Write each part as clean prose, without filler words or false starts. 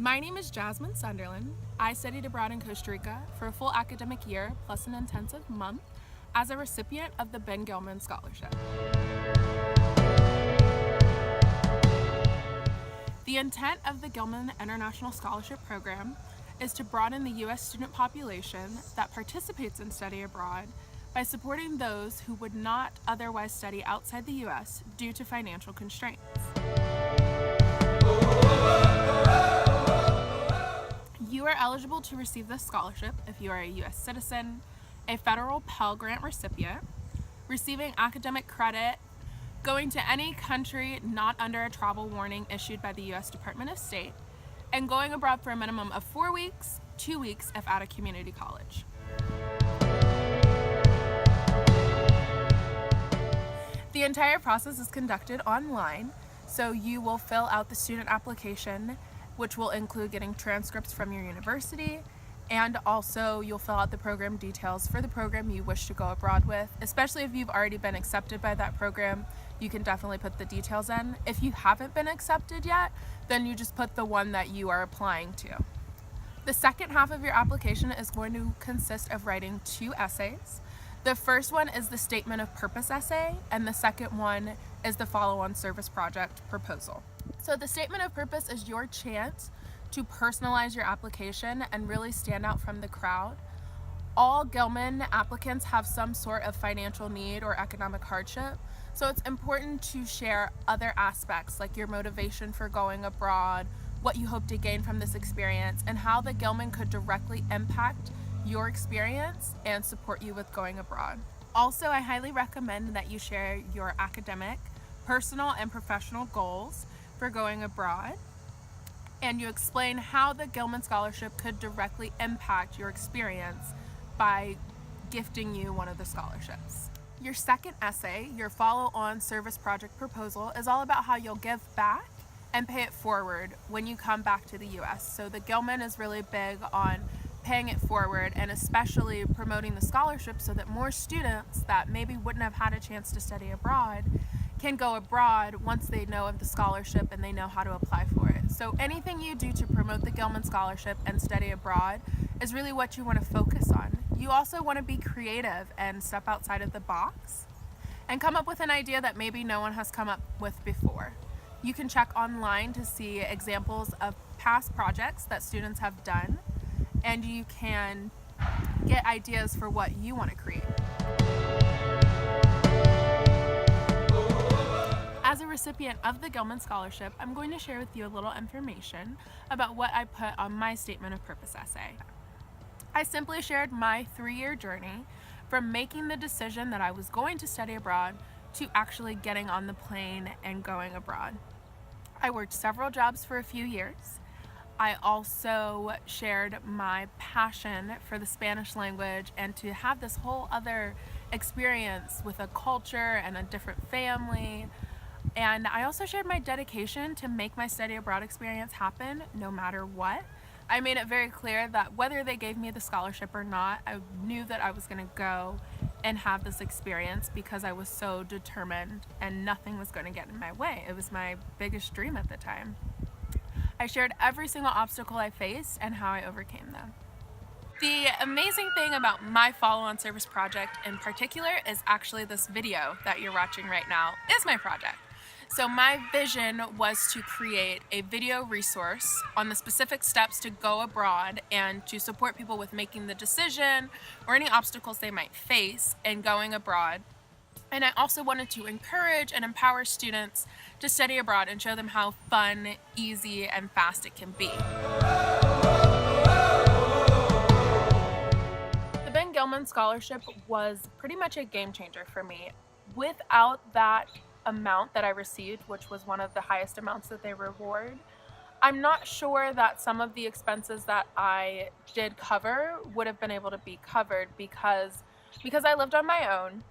My name is Jasmine Sunderland. I studied abroad in Costa Rica for a full academic year plus an intensive month as a recipient of the Gilman Scholarship. The intent of the Gilman International Scholarship Program is to broaden the U.S. student population that participates in study abroad by supporting those who would not otherwise study outside the U.S. due to financial constraints. You are eligible to receive this scholarship if you are a U.S. citizen, a federal Pell Grant recipient, receiving academic credit, going to any country not under a travel warning issued by the U.S. Department of State, and going abroad for a minimum of 4 weeks, 2 weeks if at a community college. The entire process is conducted online, so you will fill out the student application, which will include getting transcripts from your university, and also you'll fill out the program details for the program you wish to go abroad with. Especially if you've already been accepted by that program, you can definitely put the details in. If you haven't been accepted yet, then you just put the one that you are applying to. The second half of your application is going to consist of writing 2 essays. The first one is the statement of purpose essay, and the second one is the follow-on service project proposal. So the statement of purpose is your chance to personalize your application and really stand out from the crowd. All Gilman applicants have some sort of financial need or economic hardship, so it's important to share other aspects like your motivation for going abroad, what you hope to gain from this experience, and how the Gilman could directly impact your experience and support you with going abroad. Also, I highly recommend that you share your academic, personal, and professional goals for going abroad, and you explain how the Gilman Scholarship could directly impact your experience by gifting you one of the scholarships. Your second essay, your follow-on service project proposal, is all about how you'll give back and pay it forward when you come back to the US. So the Gilman is really big on paying it forward and especially promoting the scholarship so that more students that maybe wouldn't have had a chance to study abroad can go abroad once they know of the scholarship and they know how to apply for it. So anything you do to promote the Gilman Scholarship and study abroad is really what you want to focus on. You also want to be creative and step outside of the box and come up with an idea that maybe no one has come up with before. You can check online to see examples of past projects that students have done, and you can get ideas for what you want to create. As a recipient of the Gilman Scholarship, I'm going to share with you a little information about what I put on my statement of purpose essay. I simply shared my 3-year journey from making the decision that I was going to study abroad to actually getting on the plane and going abroad. I worked several jobs for a few years. I also shared my passion for the Spanish language and to have this whole other experience with a culture and a different family. And I also shared my dedication to make my study abroad experience happen no matter what. I made it very clear that whether they gave me the scholarship or not, I knew that I was going to go and have this experience because I was so determined and nothing was going to get in my way. It was my biggest dream at the time. I shared every single obstacle I faced and how I overcame them. The amazing thing about my follow-on service project in particular is actually this video that you're watching right now is my project. So my vision was to create a video resource on the specific steps to go abroad and to support people with making the decision or any obstacles they might face in going abroad. And I also wanted to encourage and empower students to study abroad and show them how fun, easy, and fast it can be. The Gilman Scholarship was pretty much a game changer for me. Without that amount that I received, which was one of the highest amounts that they reward, I'm not sure that some of the expenses that I did cover would have been able to be covered because I lived on my own.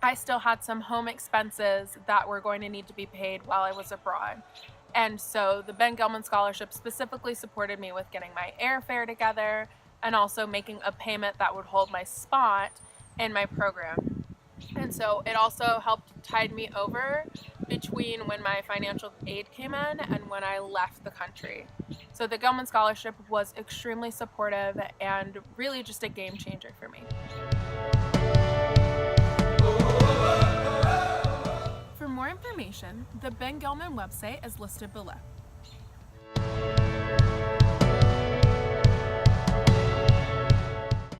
I still had some home expenses that were going to need to be paid while I was abroad. And so the Gilman Scholarship specifically supported me with getting my airfare together and also making a payment that would hold my spot in my program. And so it also helped tide me over between when my financial aid came in and when I left the country. So the Gilman Scholarship was extremely supportive and really just a game changer for me. For more information, the Ben Gilman website is listed below.